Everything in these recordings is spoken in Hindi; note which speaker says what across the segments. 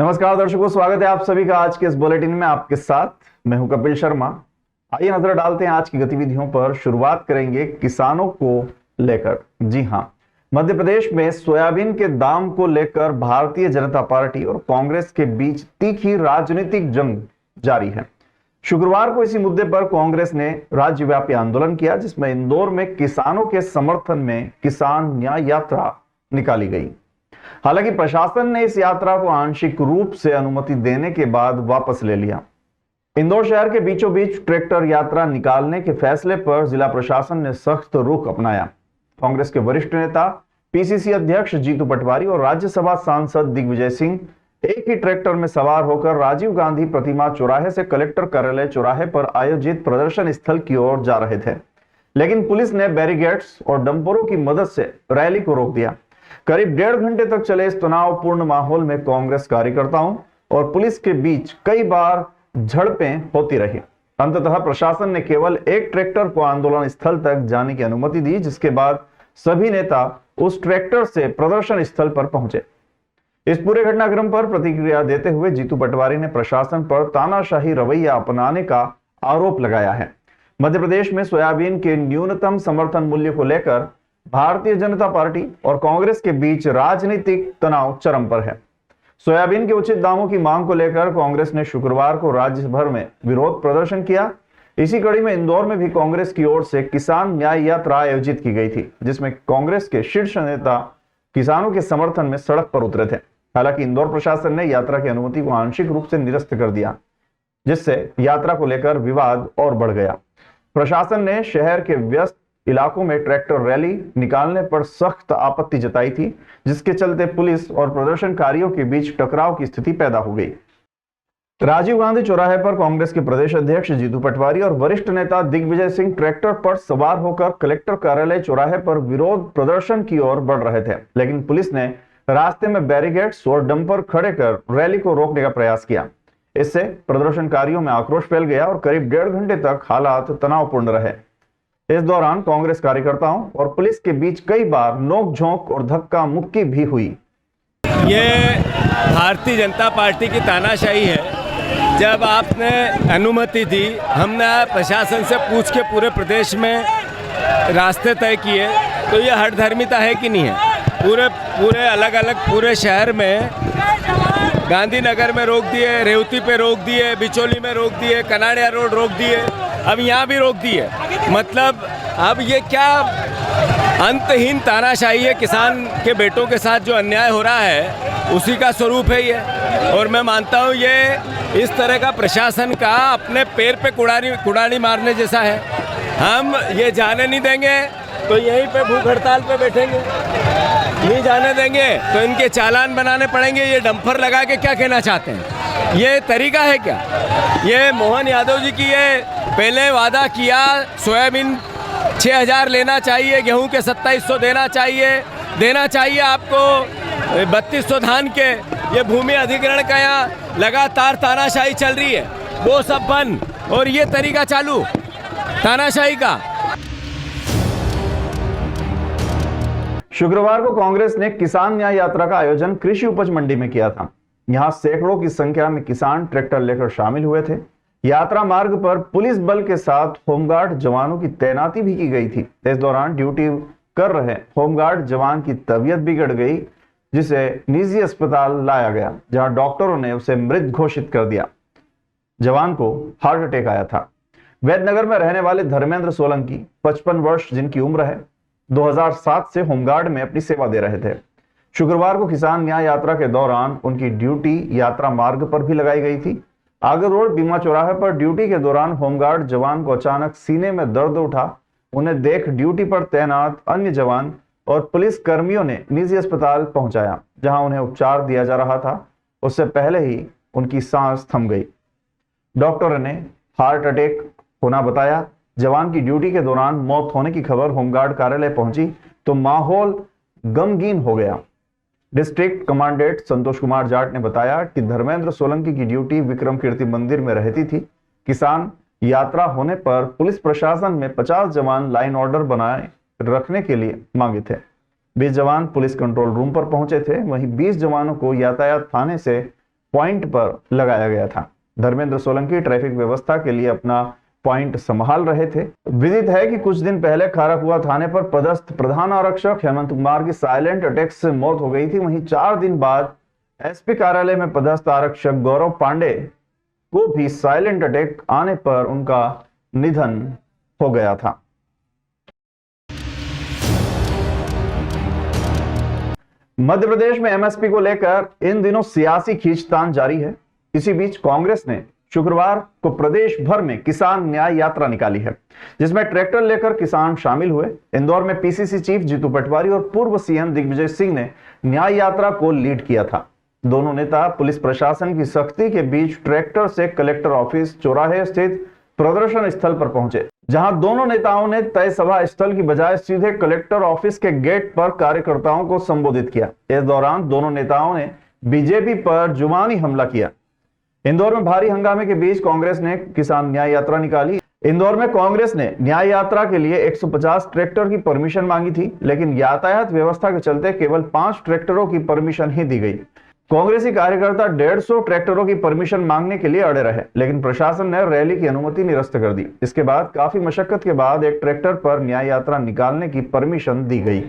Speaker 1: नमस्कार दर्शकों, स्वागत है आप सभी का आज के इस बुलेटिन में। आपके साथ मैं हूं कपिल शर्मा। आइए नजर डालते हैं आज की गतिविधियों पर। शुरुआत करेंगे किसानों को लेकर। जी हां, मध्य प्रदेश में सोयाबीन के दाम को लेकर भारतीय जनता पार्टी और कांग्रेस के बीच तीखी राजनीतिक जंग जारी है। शुक्रवार को इसी मुद्दे पर कांग्रेस ने राज्यव्यापी आंदोलन किया, जिसमें इंदौर में किसानों के समर्थन में किसान न्याय यात्रा निकाली गई। हालांकि प्रशासन ने इस यात्रा को आंशिक रूप से अनुमति देने के बाद वापस ले लिया। इंदौर शहर के बीचों बीच ट्रैक्टर यात्रा निकालने के फैसले पर जिला प्रशासन ने सख्त रुख अपनाया। कांग्रेस के वरिष्ठ नेता पीसीसी अध्यक्ष जीतू पटवारी और राज्यसभा सांसद दिग्विजय सिंह एक ही ट्रैक्टर में सवार होकर राजीव गांधी प्रतिमा चौराहे से कलेक्टर कार्यालय चौराहे पर आयोजित प्रदर्शन स्थल की ओर जा रहे थे, लेकिन पुलिस ने बैरिकेड्स और डंपरों की मदद से रैली को रोक दिया। करीब 1.5 घंटे तक चले इस तनावपूर्ण माहौल में कांग्रेस कार्यकर्ताओं और पुलिस के बीच कई बार झड़पें होती रही। अंततः प्रशासन ने केवल एक ट्रैक्टर को आंदोलन स्थल तक जाने की अनुमति दी, जिसके बाद सभी नेता उस ट्रैक्टर से प्रदर्शन स्थल पर पहुंचे। इस पूरे घटनाक्रम पर प्रतिक्रिया देते हुए जीतू पटवारी ने प्रशासन पर तानाशाही रवैया अपनाने का आरोप लगाया है। मध्य प्रदेश में सोयाबीन के न्यूनतम समर्थन मूल्य को लेकर भारतीय जनता पार्टी और कांग्रेस के बीच राजनीतिक तनाव चरम पर है। सोयाबीन के उचित दामों की मांग को लेकर कांग्रेस ने शुक्रवार को राज्य भर में विरोध प्रदर्शन किया। इसी कड़ी में इंदौर में भी कांग्रेस की ओर से किसान न्याय यात्रा आयोजित की गई थी, जिसमें कांग्रेस के शीर्ष नेता किसानों के समर्थन में सड़क पर उतरे थे। हालांकि इंदौर प्रशासन ने यात्रा की अनुमति को आंशिक रूप से निरस्त कर दिया, जिससे यात्रा को लेकर विवाद और बढ़ गया। प्रशासन ने शहर के व्यस्त इलाकों में ट्रैक्टर रैली निकालने पर सख्त आपत्ति जताई थी, जिसके चलते पुलिस और प्रदर्शनकारियों के बीच टकराव की स्थिति पैदा हो गई। राजीव गांधी चौराहे पर कांग्रेस के प्रदेश अध्यक्ष जीतू पटवारी और वरिष्ठ नेता दिग्विजय सिंह ट्रैक्टर पर सवार होकर कलेक्टर कार्यालय चौराहे पर विरोध प्रदर्शन की ओर बढ़ रहे थे, लेकिन पुलिस ने रास्ते में बैरिकेड्स और डंपर खड़े कर रैली को रोकने का प्रयास किया। इससे प्रदर्शनकारियों में आक्रोश फैल गया और करीब 1.5 घंटे तक हालात तनावपूर्ण रहे। इस दौरान कांग्रेस कार्यकर्ताओं और पुलिस के बीच कई बार नोकझोंक और धक्का मुक्की भी हुई।
Speaker 2: ये भारतीय जनता पार्टी की तानाशाही है। जब आपने अनुमति दी, हमने प्रशासन से पूछ के पूरे प्रदेश में रास्ते तय किए, तो ये हठधर्मिता है कि नहीं है? पूरे अलग अलग पूरे शहर में गांधीनगर में रोक दिए, रेवती पे रोक दिए, बिचौली में रोक दिए, कनाड़िया रोड रोक दिए, अब यहाँ भी रोक दिए। मतलब अब ये क्या अंतहीन तानाशाही है। किसान के बेटों के साथ जो अन्याय हो रहा है उसी का स्वरूप है ये। और मैं मानता हूँ ये इस तरह का प्रशासन का अपने पैर पे कुड़ानी मारने जैसा है। हम ये जाने नहीं देंगे तो यहीं पे भूख हड़ताल पे बैठेंगे, नहीं जाने देंगे तो इनके चालान बनाने पड़ेंगे। ये डंपर लगा के क्या कहना चाहते हैं? ये तरीका है क्या? ये मोहन यादव जी की ये पहले वादा किया सोयाबीन 6000 लेना चाहिए, गेहूं के 2700 देना चाहिए आपको 3200 धान के। ये भूमि अधिग्रहण का यहाँ लगातार तानाशाही चल रही है, वो सब बंद और ये तरीका चालू तानाशाही का।
Speaker 1: शुक्रवार को कांग्रेस ने किसान न्याय यात्रा का आयोजन कृषि उपज मंडी में किया था। यहां सैकड़ों की संख्या में किसान ट्रैक्टर लेकर शामिल हुए थे। यात्रा मार्ग पर पुलिस बल के साथ होमगार्ड जवानों की तैनाती भी की गई थी। इस दौरान ड्यूटी कर रहे होमगार्ड जवान की तबीयत बिगड़ गई, जिसे निजी अस्पताल लाया गया, जहां डॉक्टरों ने उसे मृत घोषित कर दिया। जवान को हार्ट अटैक आया था। वैद्यनगर में रहने वाले धर्मेंद्र सोलंकी 55 वर्ष जिनकी उम्र है, 2007 से होमगार्ड में अपनी सेवा दे रहे थे। शुक्रवार को किसान न्याय यात्रा के दौरान उनकी ड्यूटी यात्रा मार्ग पर भी लगाई गई थी। आगर रोड बीमा चौराहे पर ड्यूटी के दौरान होमगार्ड जवान को अचानक सीने में दर्द उठा। उन्हें देख ड्यूटी पर तैनात अन्य जवान और पुलिस कर्मियों ने निजी अस्पताल पहुंचाया, जहां उन्हें उपचार दिया जा रहा था। उससे पहले ही उनकी सांस थम गई। डॉक्टर ने हार्ट अटैक होना बताया। जवान की ड्यूटी के दौरान मौत होने की खबर होमगार्ड कार्यालय पहुंची तो माहौल गमगीन हो गया। डिस्ट्रिक्ट कमांडेंट संतोष कुमार जाट ने बताया कि धर्मेंद्र सोलंकी की ड्यूटी विक्रम कीर्ति मंदिर में रहती थी। किसान यात्रा होने पर पुलिस प्रशासन में 50 जवान लाइन ऑर्डर बनाए रखने के लिए मांगे थे। 20 जवान पुलिस कंट्रोल रूम पर पहुंचे थे। वहीं 20 जवानों को यातायात थाने से पॉइंट पर लगाया गया था। धर्मेंद्र सोलंकी ट्रैफिक व्यवस्था के लिए अपना पॉइंट संभाल रहे थे। विदित है कि कुछ दिन पहले खारकुआ थाने पर पदस्थ प्रधान आरक्षक हेमंत कुमार की साइलेंट अटैक से मौत हो गई थी। वहीं 4 दिन बाद एसपी कार्यालय में पदस्थ आरक्षक गौरव पांडे को भी साइलेंट अटैक आने पर उनका निधन हो गया था। मध्य प्रदेश में एमएसपी को लेकर इन दिनों सियासी खींचतान जारी है। इसी बीच कांग्रेस ने शुक्रवार को प्रदेश भर में किसान न्याय यात्रा निकाली है, जिसमें ट्रैक्टर लेकर किसान शामिल हुए। इंदौर में पीसीसी चीफ जीतू पटवारी और पूर्व सीएम दिग्विजय सिंह ने न्याय यात्रा को लीड किया था। दोनों नेता पुलिस प्रशासन की सख्ती के बीच ट्रैक्टर से कलेक्टर ऑफिस चौराहे स्थित प्रदर्शन स्थल पर पहुंचे, जहां दोनों नेताओं ने तय सभा स्थल की बजाय सीधे कलेक्टर ऑफिस के गेट पर कार्यकर्ताओं को संबोधित किया। इस दौरान दोनों नेताओं ने बीजेपी पर जुबानी हमला किया। इंदौर में भारी हंगामे के बीच कांग्रेस ने किसान न्याय यात्रा निकाली। इंदौर में कांग्रेस ने न्याय यात्रा के लिए 150 ट्रैक्टर की परमिशन मांगी थी, लेकिन यातायात व्यवस्था के चलते केवल 5 ट्रैक्टरों की परमिशन ही दी गई। कांग्रेसी कार्यकर्ता 150 ट्रैक्टरों की परमिशन मांगने के लिए अड़े रहे, लेकिन प्रशासन ने रैली की अनुमति निरस्त कर दी। इसके बाद काफी मशक्कत के बाद एक ट्रैक्टर पर न्याय यात्रा निकालने की परमिशन दी गई।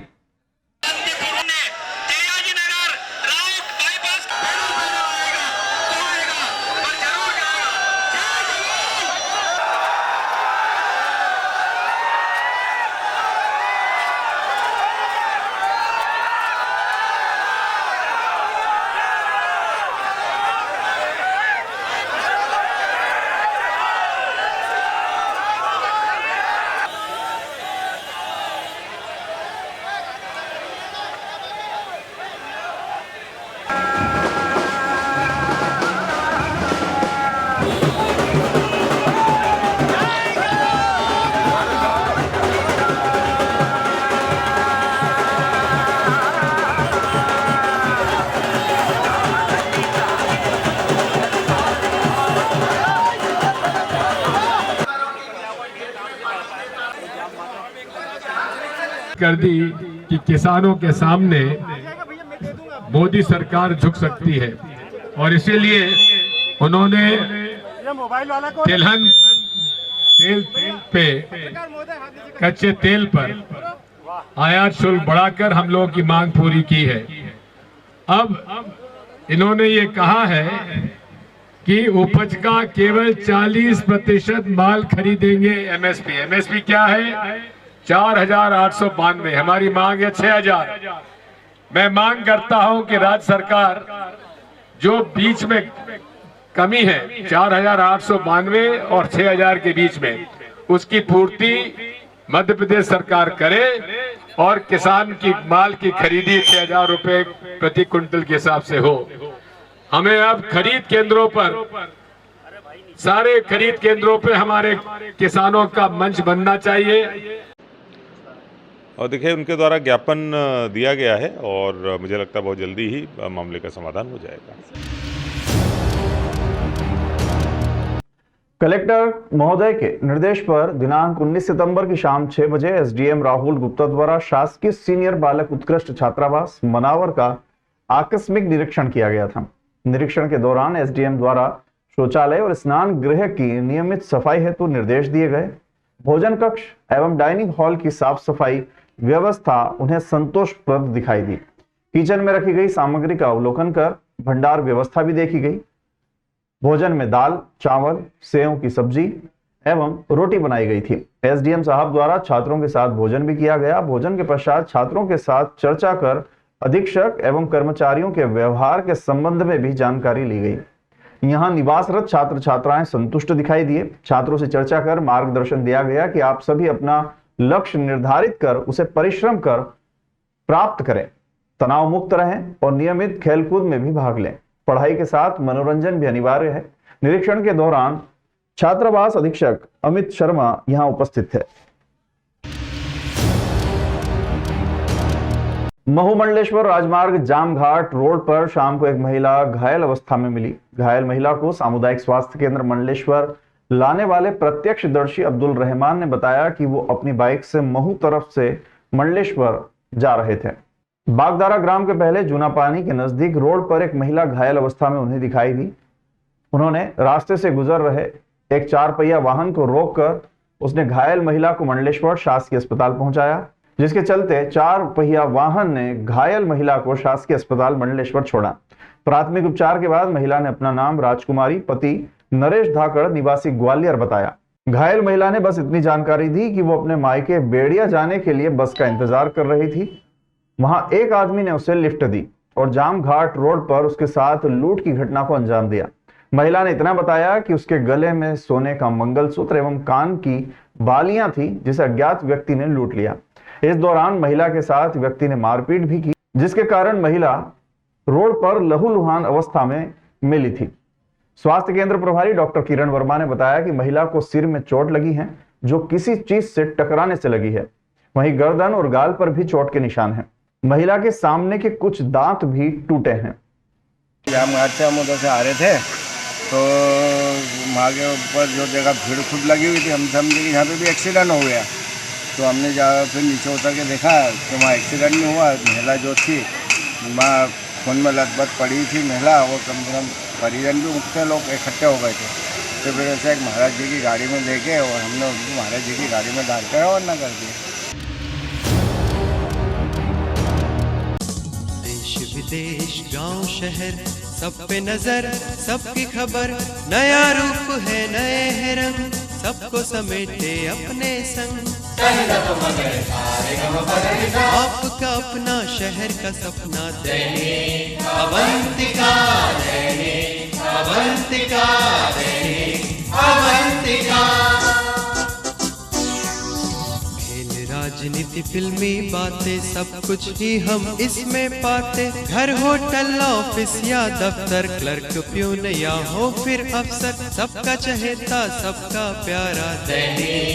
Speaker 3: कर दी कि किसानों के सामने मोदी सरकार झुक सकती है, और इसीलिए उन्होंने तिलहन तेल पे कच्चे तेल पर आयात शुल्क बढ़ाकर हम लोगों की मांग पूरी की है। अब इन्होंने ये कहा है कि उपज का केवल 40% माल खरीदेंगे। एमएसपी क्या है? 4,892। हमारी मांग है 6,000। मैं मांग करता हूं कि राज्य सरकार जो बीच में कमी है 4,892 और 6,000 के बीच में, उसकी पूर्ति मध्य प्रदेश सरकार करे और किसान की माल की खरीदी 6,000 रुपए प्रति क्विंटल के हिसाब से हो। हमें अब खरीद केंद्रों पर, सारे खरीद केंद्रों पे हमारे किसानों का मंच बनना चाहिए।
Speaker 4: और देखिए, उनके द्वारा ज्ञापन दिया गया है और मुझे लगता है बहुत जल्दी ही मामले का समाधान हो जाएगा।
Speaker 1: कलेक्टर महोदय के निर्देश पर दिनांक 19 सितंबर की शाम 6 बजे एसडीएम राहुल गुप्ता द्वारा शासकीय सीनियर बालक उत्कृष्ट छात्रावास मनावर का आकस्मिक निरीक्षण किया गया था। निरीक्षण के दौरान एसडीएम द्वारा शौचालय और स्नान गृह की नियमित सफाई हेतु निर्देश दिए गए। भोजन कक्ष एवं डाइनिंग हॉल की साफ सफाई व्यवस्था उन्हें संतोषप्रद दिखाई दी। किचन में रखी गई सामग्री का अवलोकन कर भंडार व्यवस्था भी देखी गई। भोजन में दाल, चावल, सेव की सब्जी एवं रोटी बनाई गई थी। एसडीएम साहब द्वारा छात्रों के साथ भोजन भी किया गया। भोजन के पश्चात छात्रों के साथ चर्चा कर अधीक्षक एवं कर्मचारियों के व्यवहार के संबंध में भी जानकारी ली गई। यहाँ निवासरत छात्र छात्राएं संतुष्ट दिखाई दिए। छात्रों से चर्चा कर मार्गदर्शन दिया गया कि आप सभी अपना लक्ष्य निर्धारित कर उसे परिश्रम कर प्राप्त करें, तनाव मुक्त रहें और नियमित खेलकूद में भी भाग लें। पढ़ाई के साथ मनोरंजन भी अनिवार्य है। निरीक्षण के दौरान छात्रावास अधीक्षक अमित शर्मा यहां उपस्थित थे। महू मंडलेश्वर राजमार्ग जामघाट रोड पर शाम को एक महिला घायल अवस्था में मिली। घायल महिला को सामुदायिक स्वास्थ्य केंद्र मंडलेश्वर लाने वाले प्रत्यक्षदर्शी अब्दुल रहमान ने बताया कि वो अपनी बाइक से महू तरफ से मंडलेश्वर जा रहे थे। बागदारा ग्राम के पहले जूना पानी के नजदीक रोड पर एक महिला घायल अवस्था में उन्हें दिखाई दी। उन्होंने रास्ते से गुजर रहे एक 4 पहिया वाहन को रोककर उसने घायल महिला को मंडलेश्वर शासकीय अस्पताल पहुंचाया, जिसके चलते 4 पहिया वाहन ने घायल महिला को शासकीय अस्पताल मंडलेश्वर छोड़ा। प्राथमिक उपचार के बाद महिला ने अपना नाम राजकुमारी, पति नरेश धाकड़, निवासी ग्वालियर बताया। घायल महिला ने बस इतनी जानकारी दी कि वो अपने मायके बेड़िया जाने के लिए बस का इंतजार कर रही थी। वहां एक आदमी ने उसे लिफ्ट दी और जाम घाट रोड पर उसके साथ लूट की घटना को अंजाम दिया। महिला ने इतना बताया कि उसके गले में सोने का मंगलसूत्र एवं कान की बालियां थी, जिसे अज्ञात व्यक्ति ने लूट लिया। इस दौरान महिला के साथ व्यक्ति ने मारपीट भी की, जिसके कारण महिला रोड पर लहूलुहान अवस्था में मिली थी। स्वास्थ्य केंद्र प्रभारी डॉक्टर किरण वर्मा ने बताया कि महिला को सिर में चोट लगी है, जो किसी चीज से टकराने से लगी है। वहीं गर्दन और गाल पर भी चोट के निशान हैं। महिला के सामने के कुछ दांत भी टूटे हैं।
Speaker 5: हम घर से उधर से आ रहे थे तो वहाँ के ऊपर जो जगह भीड़ खूब लगी हुई थी, हम समझे कि यहाँ पे भी एक्सीडेंट हो गया। तो हमने जाकर फिर नीचे उतर के देखा तो वहाँ एक्सीडेंट नहीं हुआ। महिला जो थी वहाँ खून में लथपथ पड़ी थी महिला, और कम से कम परिजन भी उठते लोग इकट्ठे हो गए थे। तो फिर ऐसे एक महाराज जी की गाड़ी में लेके और हमने उनको महाराज जी की गाड़ी में डाल कर रवाना कर दिया।
Speaker 6: देश विदेश गांव शहर सब पे नजर, सबकी खबर, नया रूप है नए है रंग, सबको समेटे अपने संग। आपका अपना शहर का सपना दैनिक अवंतिका, दैनिक अवंतिका, दैनिक अवंतिका। राजनीति फिल्मी बातें सब कुछ ही हम इसमें पाते। घर होटल ऑफिस या दफ्तर, क्लर्क प्यून या हो फिर अफसर, सबका चहेता सबका प्यारा दैनिक